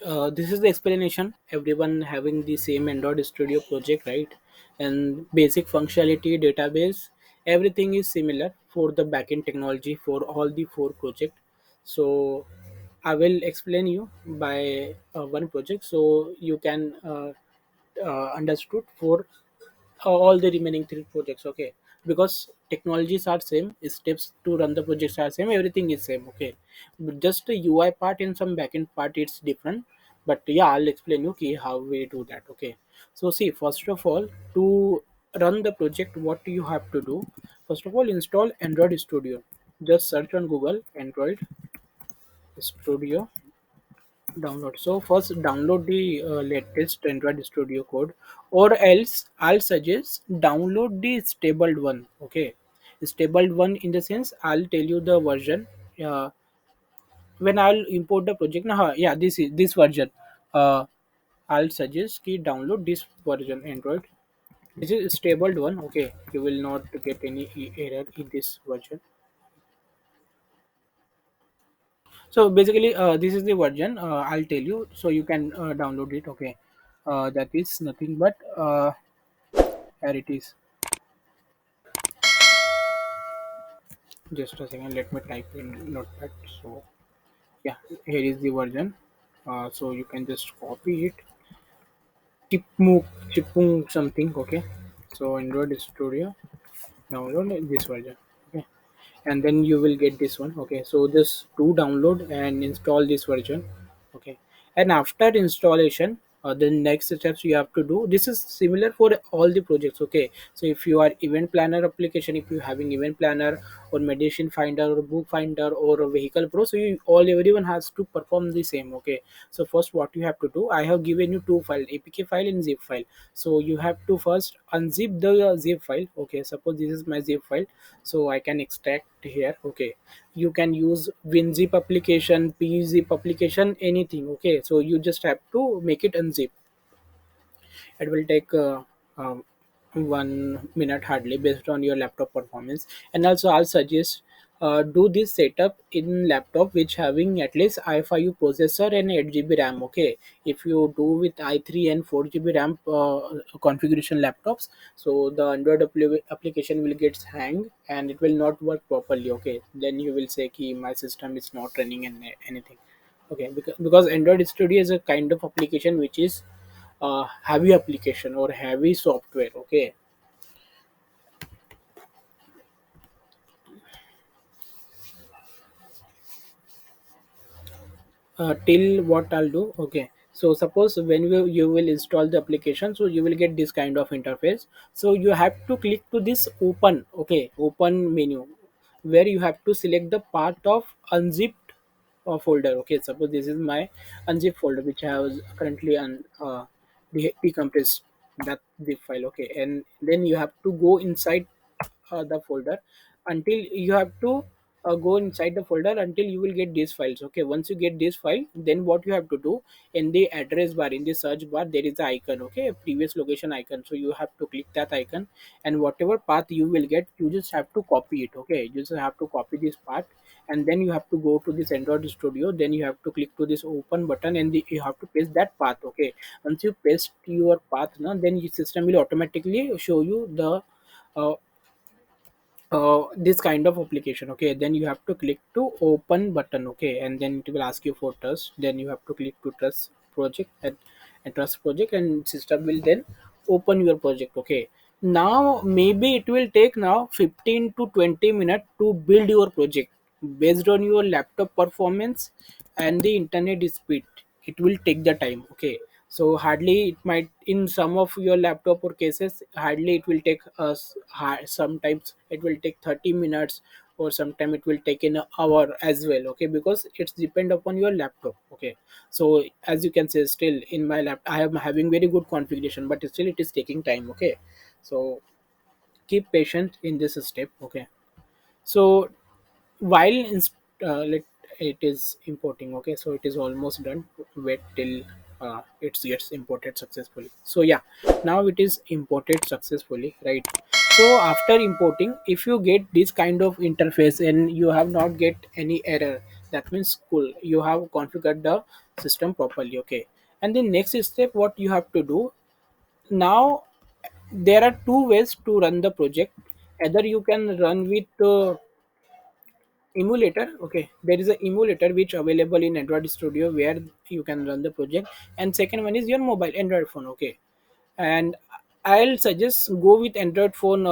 This is the explanation. Everyone having the same Android Studio project, right? And basic functionality, database, everything is similar for the backend technology for all the four project. So I will explain you by one project, so you can understood for all the remaining three projects. Okay, because technologies are same, steps to run the projects are same, everything is same. Okay, but just the UI part and some backend part it's different. But yeah, I'll explain you key how we do that. Okay, so see, first of all, to run the project, what you have to do, first of all, install Android Studio. Just search on Google Android Studio, download. So first download the latest Android Studio code, or else I'll suggest download the stable one. Okay, stable one in the sense I'll tell you the version. uh, when I'll import the project now, yeah, this is this version. uh, I'll suggest ki download this version Android. This is stable one. Okay, you will not get any error in this version. So basically, this is the version. I'll tell you, so you can download it. Okay, that is nothing but here it is. Just a second, let me type in notepad. So yeah, here is the version. So you can just copy it. Chipmunk, chipmunk something. Okay, so Android Studio, download this version. Okay, and then you will get this one. Okay, so just do download and install this version. Okay, and after installation, the next steps you have to do, this is similar for all the projects. Okay, so if you are event planner application, if you having event planner or medicine finder or book finder or a vehicle pro, so you all everyone has to perform the same. Okay, so first what you have to do, I have given you two file, apk file and zip file. So you have to first unzip the zip file. Okay, suppose this is my zip file, so I can extract here. Okay, you can use WinZip application, PZip application, anything. Okay, so you just have to make it unzip. It will take 1 minute hardly, based on your laptop performance. And also I'll suggest do this setup in laptop which having at least i5 processor and 8 GB RAM. Okay, if you do with i3 and 4 GB RAM configuration laptops, so the Android application will get hang and it will not work properly. Okay, then you will say ki my system is not running and anything. Okay, because Android Studio is a kind of application which is heavy application or heavy software. Okay, till what I'll do. Okay, so suppose when you will install the application, so you will get this kind of interface. So you have to click to this open. Okay, open menu, where you have to select the part of unzipped folder. Okay, suppose this is my unzip folder which I was currently decompressed that zip file. Okay, and then you have to go inside the folder until you have to go inside the folder until you will get these files. Okay, once you get this file, then what you have to do, in the address bar, in the search bar, there is an icon. Okay, previous location icon, so you have to click that icon, and whatever path you will get, you just have to copy it. Okay, you just have to copy this part, and then you have to go to this Android Studio, then you have to click to this open button, and you have to paste that path. Okay, once you paste your path now, then your system will automatically show you the uh, this kind of application. Okay, then you have to click to open button. Okay, and then it will ask you for trust, then you have to click to trust project, and trust project, and system will then open your project. Okay, now maybe it will take now 15 to 20 minutes to build your project based on your laptop performance and the internet speed. It will take the time. Okay, so hardly it might, in some of your laptop or cases, hardly it will take us, sometimes it will take 30 minutes, or sometime it will take an hour as well. Okay, because it's depend upon your laptop. Okay, so as you can say, still in my lap I am having very good configuration, but still it is taking time. Okay, so keep patient in this step. Okay, so while let it is importing. Okay, so it is almost done. Wait till it gets imported successfully. So yeah, now it is imported successfully, right? So after importing, if you get this kind of interface and you have not get any error, That means cool, you have configured the system properly. Okay, and the next step what you have to do now, there are two ways to run the project. Either you can run with emulator. Okay, there is a emulator which available in Android Studio where you can run the project, and second one is your mobile Android phone. Okay, and I'll suggest go with Android phone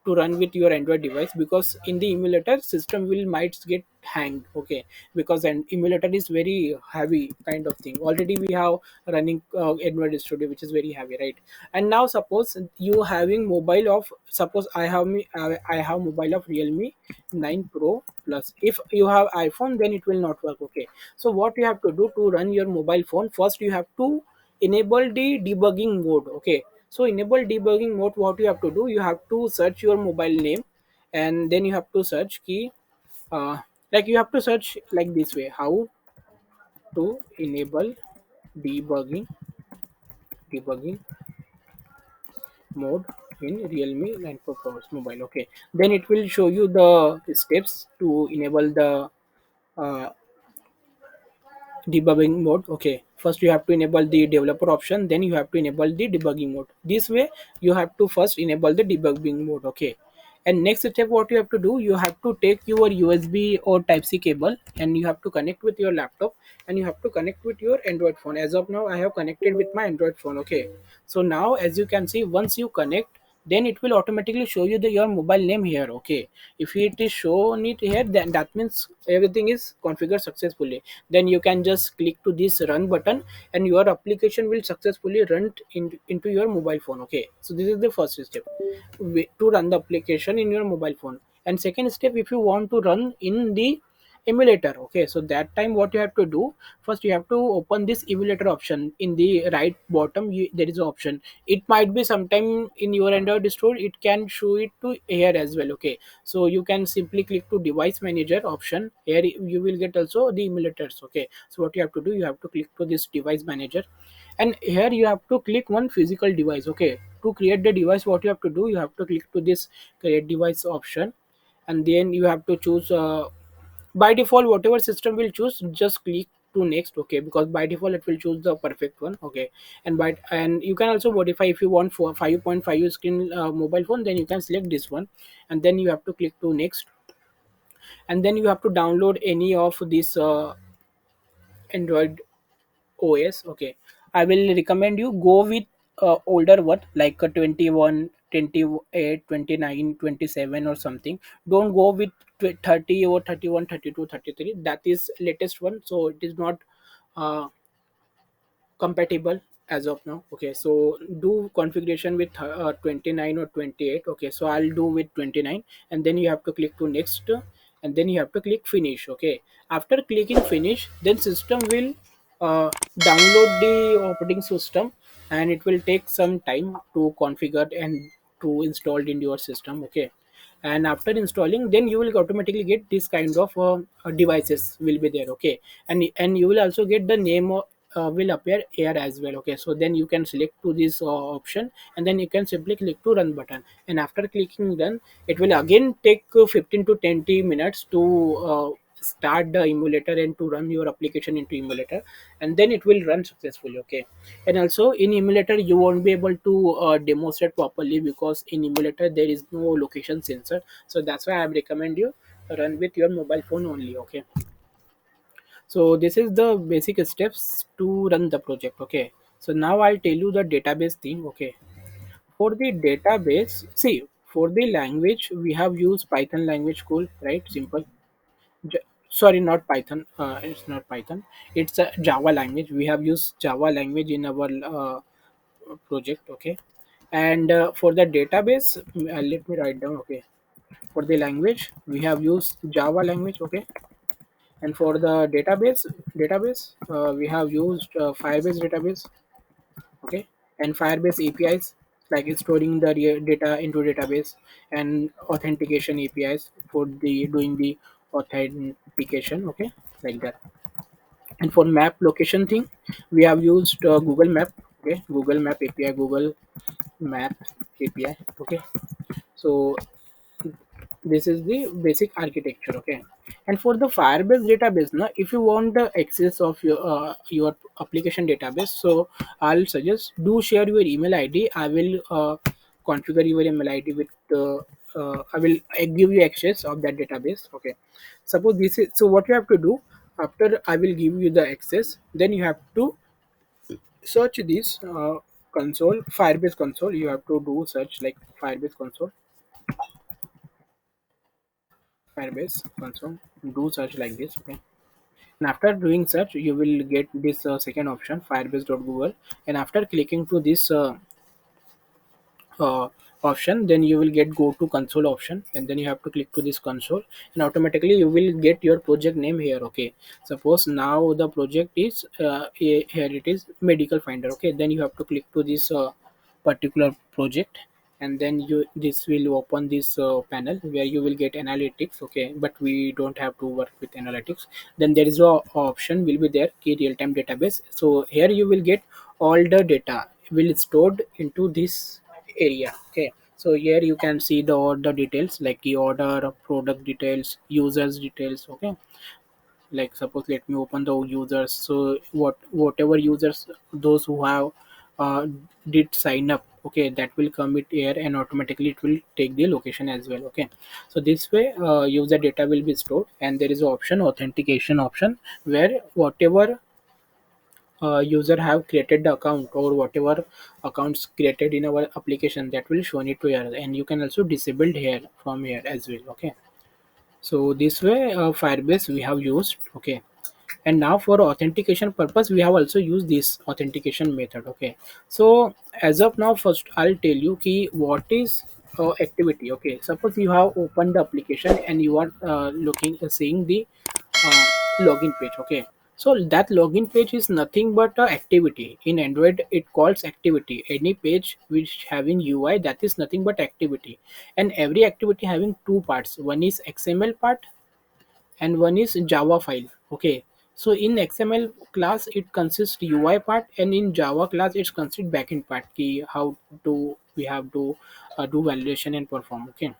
to run with your Android device, because in the emulator system will might get hanged. Okay, because an emulator is very heavy kind of thing. Already we have running Android Studio which is very heavy, right? And now suppose you having mobile of, suppose I have mobile of Realme 9 Pro Plus. If you have iPhone, then it will not work. Okay, so what you have to do to run your mobile phone, first you have to enable the debugging mode. Okay, so enable debugging mode, what you have to do, you have to search your mobile name, and then you have to search key, uh, like you have to search like this way, how to enable debugging mode in Realme 9 Pro mobile. Okay, then it will show you the steps to enable the uh, debugging mode. Okay, first you have to enable the developer option, then you have to enable the debugging mode. This way you have to first enable the debugging mode. Okay, and next step what you have to do, you have to take your USB or type C cable, and you have to connect with your laptop, and you have to connect with your Android phone. As of now I have connected with my Android phone. Okay, so now as you can see, once you connect, then it will automatically show you your mobile name here. Okay, if it is shown it here, then that means everything is configured successfully. Then you can just click to this run button, and your application will successfully run into your mobile phone. Okay, so this is the first step, to run the application in your mobile phone. And second step, if you want to run in the emulator. Okay, so that time what you have to do, first you have to open this emulator option in the right bottom. There is an option, it might be sometime in your Android store it can show it to here as well. Okay, so you can simply click to device manager option. Here you will get also the emulators. Okay, so what you have to do, you have to click to this device manager, and here you have to click one physical device. Okay, to create the device, what you have to do, you have to click to this create device option, and then you have to choose by default whatever system will choose, just click to next. Okay, because by default it will choose the perfect one. Okay, and you can also modify, if you want for 5.5 screen mobile phone, then you can select this one, and then you have to click to next, and then you have to download any of this Android OS. Okay, I will recommend you go with older one, like a 21, 28, 29, 27 or something. Don't go with 30 or 31, 32, 33. That is latest one, so it is not uh, compatible as of now. Okay, so do configuration with 29 or 28. Okay, so I'll do with 29, and then you have to click to next, and then you have to click finish. Okay, after clicking finish, then system will download the operating system, and it will take some time to configure and to install in your system. Okay, and after installing, then you will automatically get this kind of devices will be there. Okay, and you will also get the name will appear here as well. Okay, so then you can select to this option, and then you can simply click to run button, and after clicking done, it will again take 15 to 20 minutes to start the emulator and to run your application into emulator, and then it will run successfully. Okay, and also in emulator you won't be able to demonstrate properly, because in emulator there is no location sensor. So that's why I recommend you run with your mobile phone only. Okay, so this is the basic steps to run the project. Okay, so now I'll tell you the database thing. Okay, for the database, see, for the language we have used Python language. Cool, right? Simple. Sorry, not Python. It's not Python. It's a Java language. We have used Java language in our project. Okay, and for the database, let me write down. Okay, for the language we have used Java language. Okay, and for the database we have used Firebase database. Okay, and Firebase APIs, like storing the data into database, and authentication APIs for the doing the authentication. Okay, like that. And for map location thing, we have used Google Map. Okay, Google Map API, Google Map API. Okay, so this is the basic architecture. Okay, And for the Firebase database, now if you want the access of your application database, so I'll suggest do share your email ID. I will configure your email ID with I will give you access of that database. Okay, suppose this is so. What you have to do after I will give you the access, then you have to search this console, Firebase console. You have to do search like Firebase console, Firebase console. Do search like this. Okay, and after doing search you will get this second option, firebase.google, and after clicking to this uh, option, then you will get go to console option, and then you have to click to this console, and automatically you will get your project name here. Okay, suppose now the project is here it is medical finder. Okay, then you have to click to this particular project, and then you this will open this panel where you will get analytics. Okay, but we don't have to work with analytics. Then there is a option will be there, key real time database. So here you will get all the data will stored into this area. Okay, so here you can see the order details like the order, product details, users details. Okay, like suppose let me open the users. So whatever users, those who have uh, did sign up, okay, that will come it here, and automatically it will take the location as well. Okay, so this way user data will be stored, and there is a option, authentication option, where whatever user have created the account or whatever accounts created in our application, that will show it to here, and you can also disable here from here as well. Okay, so this way Firebase we have used. Okay, and now for authentication purpose we have also used this authentication method. Okay, so as of now first I'll tell you key what is activity. Okay, suppose you have opened the application and you are looking seeing the uh, login page. Okay, so that login page is nothing but a activity. In Android it calls activity any page which having UI, that is nothing but activity. And every activity having two parts, one is XML part and one is Java file. Okay, so in XML class it consists UI part, and in Java class it consists backend part, key how to we have to do validation and perform. Okay,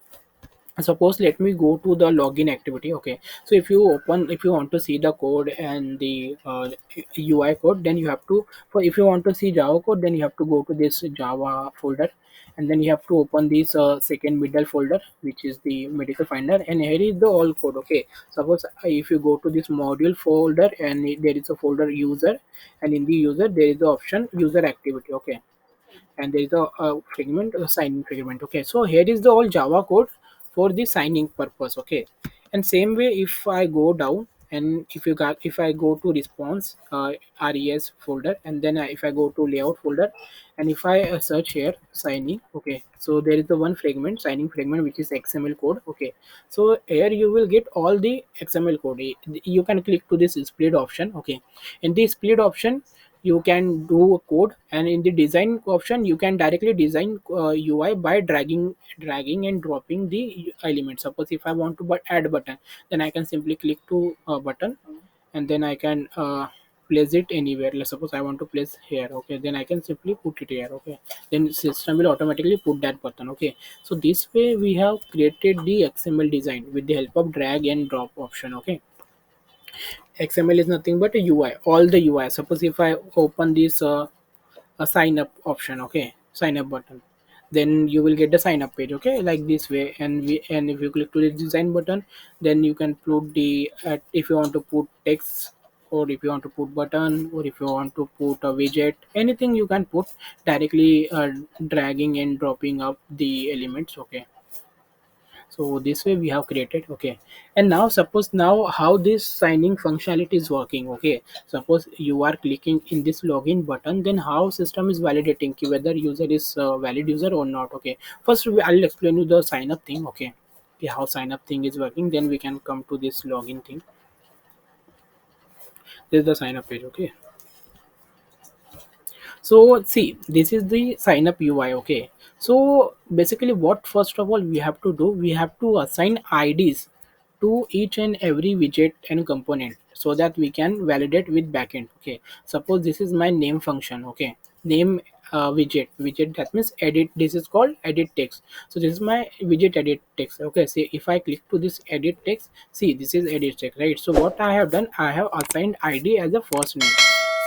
suppose let me go to the login activity. Okay, so if you want to see the code and the UI code, then you have to, for if you want to see Java code, then you have to go to this Java folder, and then you have to open this second middle folder, which is the medical finder, and here is the all code. Okay, suppose if you go to this module folder, and there is a folder user, and in the user there is the option user activity. Okay, and there is a fragment, a signing fragment. Okay, so here is the all Java code for the signing purpose. Okay, and same way if I go down, and if I go to response res folder, and then if I go to layout folder, and if I search here signing. Okay, so there is the one fragment, signing fragment, which is XML code. Okay, so here you will get all the XML code. You can click to this split option. Okay, in the split option you can do a code, and in the design option you can directly design UI by dragging and dropping the elements. Suppose if I want to add button, then I can simply click to a button, and then I can place it anywhere. Let's suppose I want to place here. Okay, then I can simply put it here. Okay, then system will automatically put that button. Okay, so this way we have created the XML design with the help of drag and drop option. Okay, XML is nothing but a UI, all the UI. Suppose if I open this a sign up option. Okay, sign up button, then you will get the sign up page. Okay, like this way, and if you click to the design button, then you can put the if you want to put text, or if you want to put button, or if you want to put a widget, anything you can put directly dragging and dropping up the elements. Okay, so this way we have created. Okay, and now suppose now how this signing functionality is working. Okay, suppose you are clicking in this login button, then how system is validating ki whether user is valid user or not. Okay, first I'll explain you the sign up thing. Okay, okay, how sign up thing is working, then we can come to this login thing. This is the sign up page. Okay, so see, this is the sign up UI. Okay, so basically what first of all we have to do, we have to assign IDs to each and every widget and component, so that we can validate with backend. Okay, suppose this is my name function. Okay, name widget, that means edit. This is called edit text. So this is my widget edit text. Okay, see, if I click to this edit text, see, this is edit text, right? So what I have done, I have assigned id as a first name.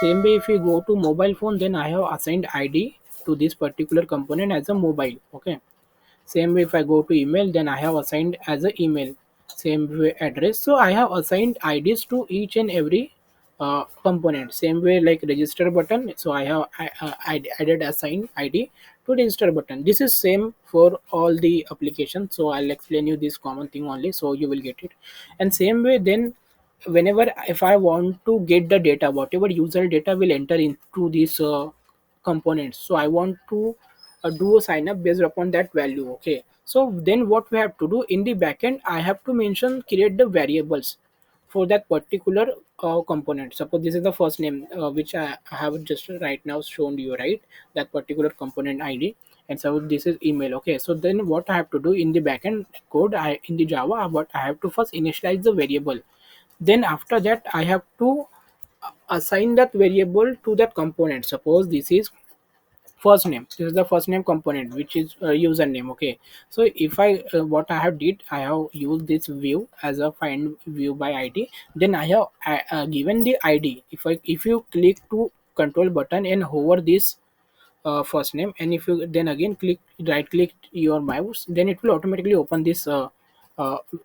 Same way, if you go to mobile phone, then I have assigned id to this particular component as a mobile. Okay, same way, if I go to email, then I have assigned as a email. Same way, address. So I have assigned IDs to each and every component. Same way, like register button. So I added assign ID to register button. This is same for all the applications. So I'll explain you this common thing only, so you will get it. And same way, then whenever if I want to get the data, whatever user data will enter into this components, so I want to do a sign up based upon that value. Okay, so then what we have to do in the backend, I have to mention, create the variables for that particular component. Suppose this is the first name, which I have just right now shown you, right? That particular component ID. And so this is email. Okay, so then what I have to do in the backend code, I in the Java, what I have to first initialize the variable. Then after that, I have to assign that variable to that component. Suppose this is first name, this is the first name component, which is username. Okay, so if I what I have did, I have used this view as a find view by id. Then I have given the id. If you click to control button and hover this first name, and if you then again click, right click your mouse, then it will automatically open this uh,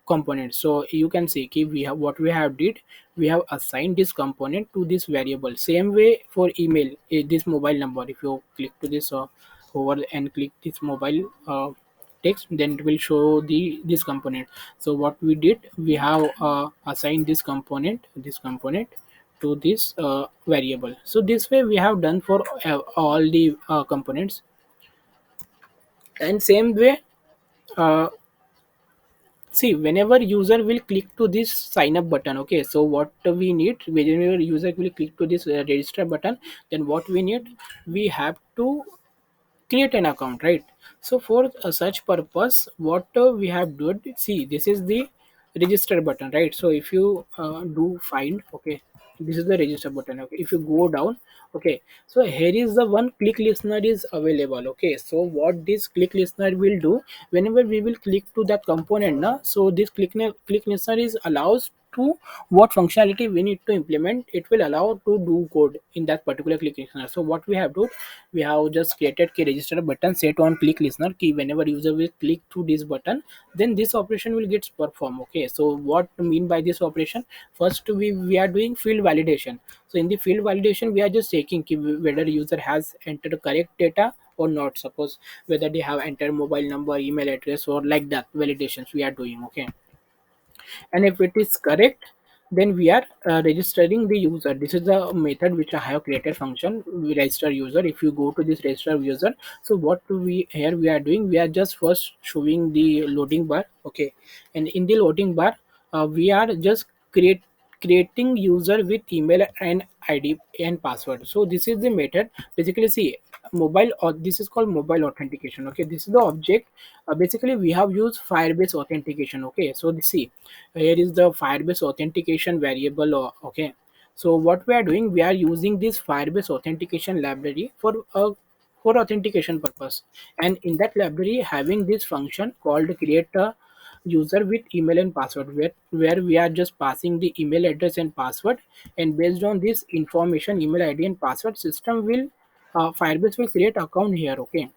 component. So you can see, okay, we have what we have did, we have assigned this component to this variable. Same way for email, this mobile number, if you click to this over and click this mobile text, then it will show the this component. So what we did, we have assigned this component to this variable. So this way we have done for all the components. And same way, uh, see, whenever user will click to this sign up button. Okay, so what we need, whenever user will click to this register button, then what we need, we have to create an account, right? So for such purpose, what we have done, see, this is the register button, right? So if you do find, okay, this is the register button. Okay, if you go down, okay, so here is the one click listener is available. Okay, so what this click listener will do, whenever we will click to that component na, so this click listener is allows to what functionality we need to implement. It will allow to do code in that particular click listener. So what we have to, we have just created key register button set on click listener key. Whenever user will click to this button, then this operation will get performed. Okay, so what mean by this operation, first we are doing field validation. So in the field validation, we are just checking whether user has entered correct data or not. Suppose whether they have entered mobile number, email address, or like that validations we are doing. Okay, and if it is correct, then we are registering the user. This is the method which I have created function, we register user. If you go to this register user, so what do we here we are doing, we are just first showing the loading bar. Okay, and in the loading bar, we are just creating user with email and id and password. So this is the method. Basically, see, mobile, or this is called mobile authentication. Okay, this is the object. Basically, we have used firebase authentication. Okay, so see, here is the firebase authentication variable. Okay, so what we are doing, we are using this firebase authentication library for authentication purpose. And in that library, having this function called create a user with email and password, where we are just passing the email address and password. And based on this information, email id and password, system will firebase will create account here. Okay,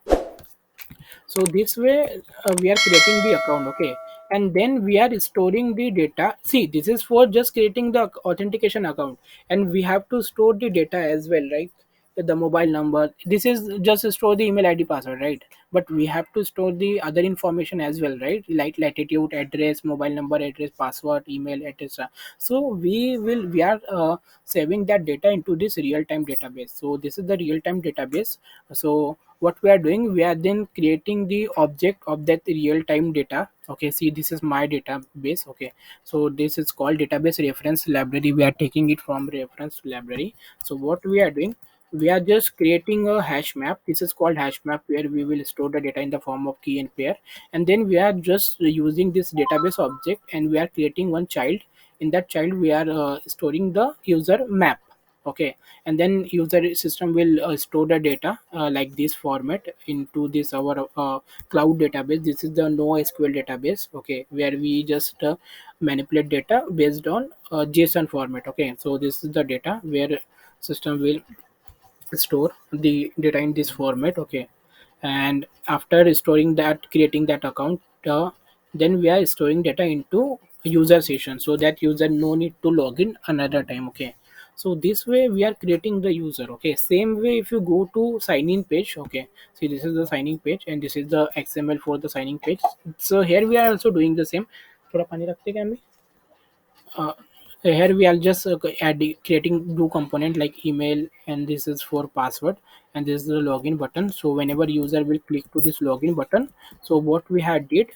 so this way we are creating the account. Okay, and then we are storing the data. See, this is for just creating the authentication account, and we have to store the data as well, right? The mobile number, this is just store the email id password, right? But we have to store the other information as well, right? Like latitude, address, mobile number, address, password, email, etc. So we are saving that data into this real time database. So this is the real time database. So what we are doing, we are then creating the object of that real time data. Okay, see, this is my database. Okay, so this is called database reference library. We are taking it from reference library. So what we are doing, we are just creating a hash map. This is called hash map, where we will store the data in the form of key and pair. And then we are just using this database object, and we are creating one child. In that child, we are storing the user map. Okay, and then user system will store the data like this format into this our cloud database. This is the NoSQL database, okay, where we just manipulate data based on JSON format. Okay, so this is the data where system will store the data in this format. Okay, and after storing that, creating that account, then we are storing data into user session, so that user no need to log in another time. Okay, so this way we are creating the user. Okay, same way if you go to sign in page. Okay, see, this is the signing page and this is the XML for the signing page. So here we are also doing the same. थोड़ा पानी रखते क्या हमें? uh, Here we are just creating two component like email, and this is for password, and this is the login button. So whenever user will click to this login button, so what we had did,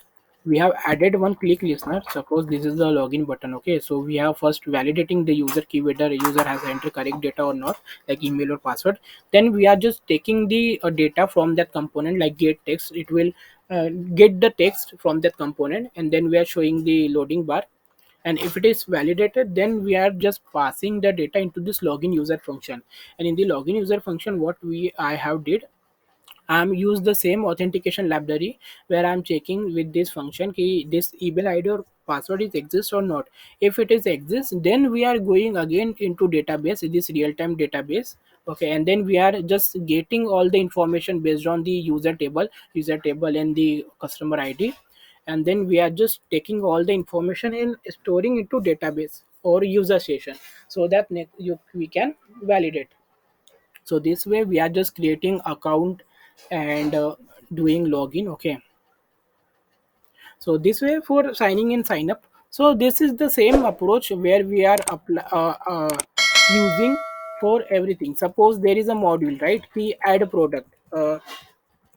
we have added one click listener. Suppose this is the login button. Okay, so we have first validating the user key whether user has entered correct data or not, like email or password. Then we are just taking the data from that component like get text. It will get the text from that component, and then we are showing the loading bar. And if it is validated, then we are just passing the data into this login user function. And in the login user function, what we I have did, I'm use the same authentication library where I'm checking with this function ki this email id or password is exist or not. If it is exist, then we are going again into database, this real-time database. Okay, and then we are just getting all the information based on the user table and the customer id. And then we are just taking all the information and storing into database or user session, so that we can validate. So this way we are just creating account and doing login. Okay, so this way for signing in sign up. So this is the same approach where we are using for everything. Suppose there is a module, right? We add a product,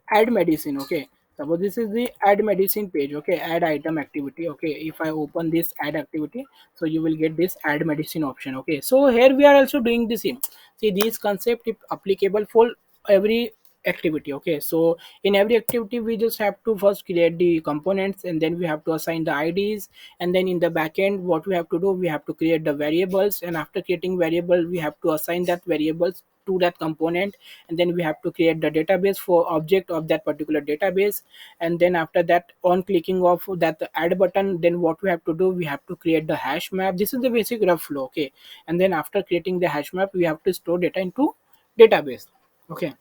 add medicine. Okay, suppose this is the add medicine page. Okay, add item activity. Okay, if I open this add activity, so you will get this add medicine option. Okay, so here we are also doing the same. See, this concept is applicable for every activity. Okay, so in every activity we just have to first create the components, and then we have to assign the ids. And then in the backend, what we have to do, we have to create the variables, and after creating variable, we have to assign that variables to that component. And then we have to create the database for object of that particular database. And then after that, on clicking of that add button, then what we have to do, we have to create the hash map. This is the basic rough flow. Okay, and then after creating the hash map, we have to store data into database. Okay,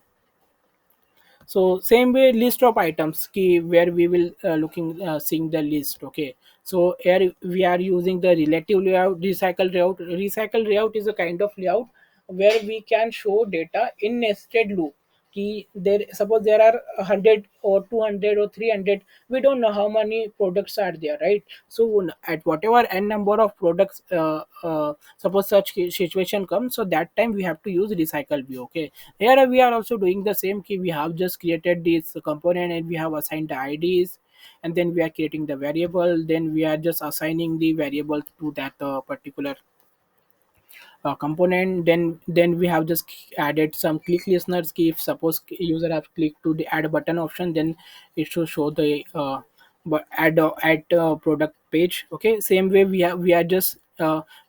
so same way, list of items key where we will looking seeing the list. Okay, so here we are using the relative layout, recycle layout. Recycle layout is a kind of layout where we can show data in nested loop. Key there, suppose there are 100 or 200 or 300, we don't know how many products are there, right? So at whatever n number of products, suppose such situation comes, so that time we have to use recycle view. Okay, here we are also doing the same key. We have just created this component and we have assigned the ids. And then we are creating the variable, then we are just assigning the variable to that particular component. Then we have just added some click listeners key. If suppose user have clicked to the add button option, then it should show the but add product page. Okay, same way we are just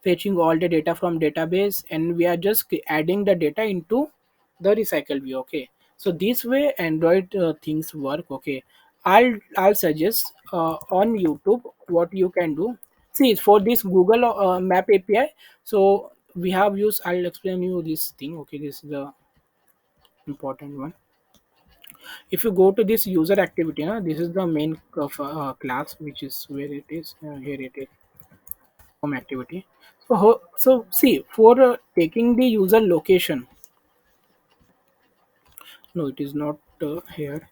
fetching all the data from database, and we are just adding the data into the recycle view. Okay, so this way android things work. Okay, I'll suggest on YouTube what you can do. See, for this Google map API, so we have used, I'll explain you this thing. Okay, this is the important one. If you go to this user activity, this is the main of class, which is where it is. Here it is, home activity. So so see, for taking the user location, no, it is not here.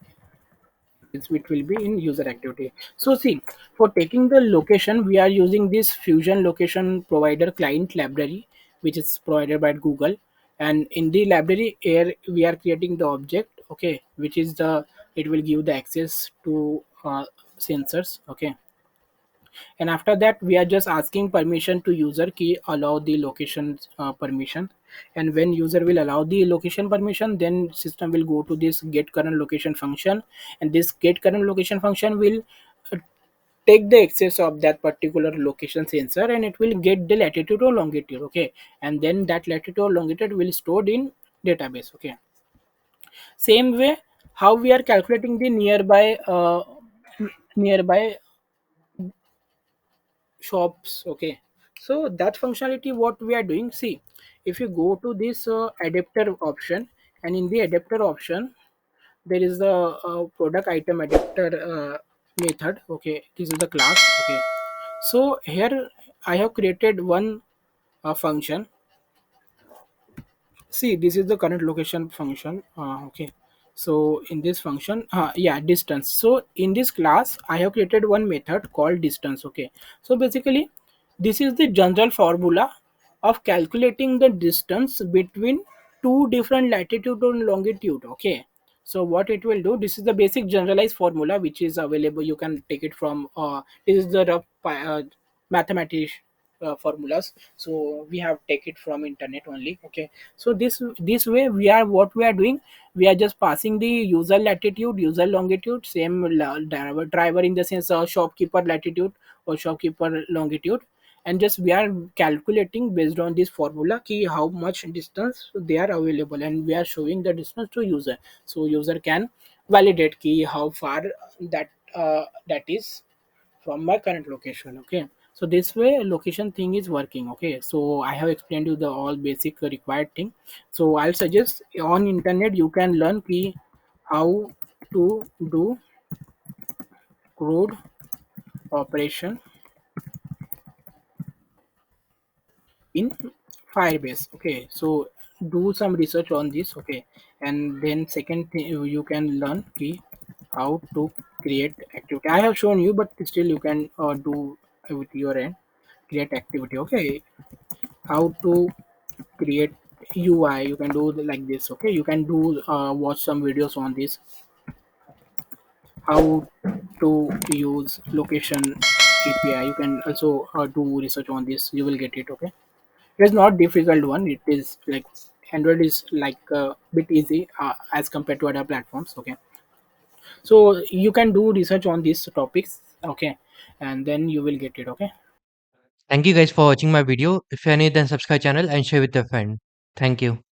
It will be in user activity. So see, for taking the location, we are using this fusion location provider client library, which is provided by Google. And in the library here we are creating the object. Okay, which is the, it will give the access to sensors. Okay, and after that we are just asking permission to user key allow the location permission. And when user will allow the location permission, then system will go to this get current location function. And this get current location function will uh, take the access of that particular location sensor, and it will get the latitude or longitude. Okay, and then that latitude or longitude will stored in database. Okay, same way how we are calculating the nearby shops. Okay, so that functionality what we are doing, see, if you go to this adapter option, and in the adapter option there is the product item adapter method. Okay, this is the class. Okay, so here I have created one function. See, this is the current location function. Okay, so in this function, yeah, distance. So in this class I have created one method called distance. Okay, so basically this is the general formula of calculating the distance between two different latitude and longitude. Okay, so what it will do, this is the basic generalized formula which is available. You can take it from this is the rough mathematics formulas, so we have take it from internet only. Okay, so this way we are, what we are doing, we are just passing the user latitude, user longitude, same driver in the sense shopkeeper latitude or shopkeeper longitude, and just we are calculating based on this formula key how much distance they are available, and we are showing the distance to user, so user can validate key how far that is from my current location. Okay, so this way location thing is working. Okay, so I have explained you the all basic required thing. So I'll suggest on internet you can learn key how to do crude operation in Firebase. Okay, so do some research on this. Okay, and then second thing you can learn key how to create activity. I have shown you, but still you can do with your end, create activity. Okay, how to create UI, you can do like this. Okay, you can do watch some videos on this, how to use location API. You can also do research on this, you will get it. Okay, it's not difficult one, it is like Android is like a bit easy as compared to other platforms. Okay, so you can do research on these topics. Okay, and then you will get it. Okay. Thank you guys for watching my video. If you are new, then subscribe channel and share with your friend. Thank you.